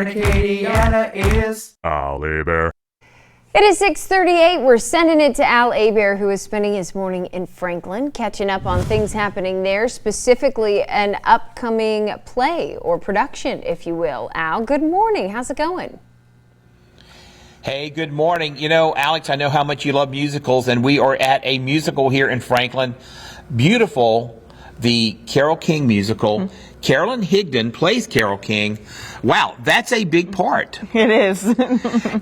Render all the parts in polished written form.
here in Acadiana is Al Bear. It is 6:38. We're sending it to Al Bear, who is spending his morning in Franklin, catching up on things happening there, specifically an upcoming play or production, if you will. Al, good morning. How's it going? Hey, good morning. You know, Alex, I know how much you love musicals, and we are at a musical here in Franklin. Beautiful, the Carole King musical. Mm-hmm. Carolyn Higdon plays Carole King. Wow, that's a big part. It is.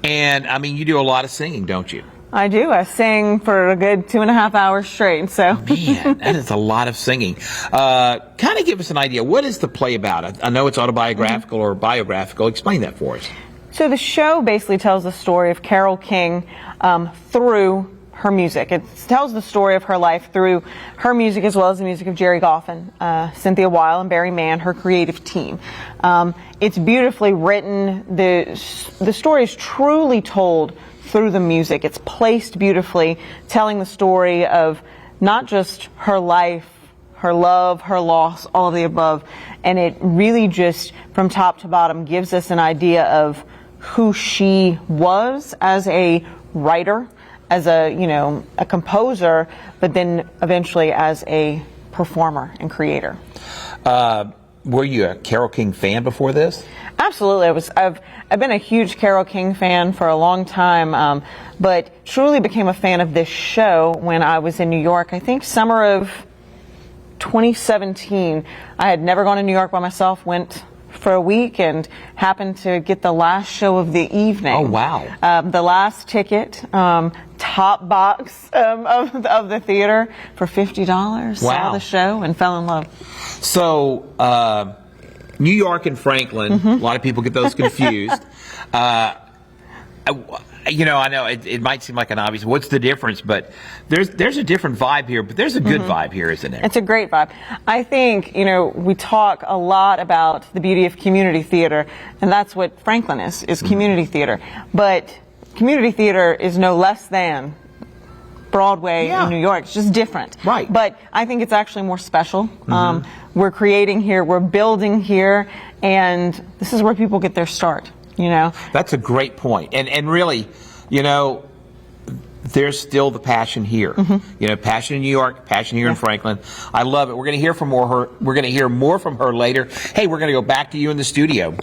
And, I mean, you do a lot of singing, don't you? I do. I sing for a good 2.5 hours straight, so. Man, that is a lot of singing. Kind of give us an idea. What is the play about? I know it's autobiographical or biographical. Explain that for us. So the show basically tells the story of Carole King through her music. It tells the story of her life through her music as well as the music of Jerry Goffin, Cynthia Weil, and Barry Mann, her creative team. It's beautifully written. The story is truly told through the music. It's placed beautifully, telling the story of not just her life, her love, her loss, all of the above. And it really just, from top to bottom, gives us an idea of who she was as a writer, as a composer, but then eventually as a performer and creator. Were you a Carole King fan before this? Absolutely. I've been a huge Carole King fan for a long time, but truly became a fan of this show when I was in New York. I think summer of 2017. I had never gone to New York by myself, went for a week and happened to get the last show of the evening. Oh, wow. The last ticket, top box of the theater for $50. Wow. Saw the show and fell in love. So, New York and Franklin, a lot of people get those confused. I know it might seem like an obvious, what's the difference? But there's a different vibe here, but there's a good vibe here, isn't there? It's a great vibe. I think, we talk a lot about the beauty of community theater, and that's what Franklin is community theater. But community theater is no less than Broadway in New York. It's just different. Right. But I think it's actually more special. We're creating here, we're building here, and this is where people get their start. That's a great point. And really, there's still the passion here. Passion in New York, passion here in Franklin. I love it. We're going to hear from more. We're going to hear more from her later. Hey, we're going to go back to you in the studio.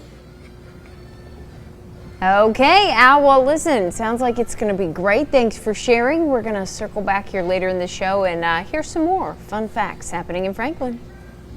Okay, Al, well, listen, sounds like it's going to be great. Thanks for sharing. We're going to circle back here later in the show and hear some more fun facts happening in Franklin.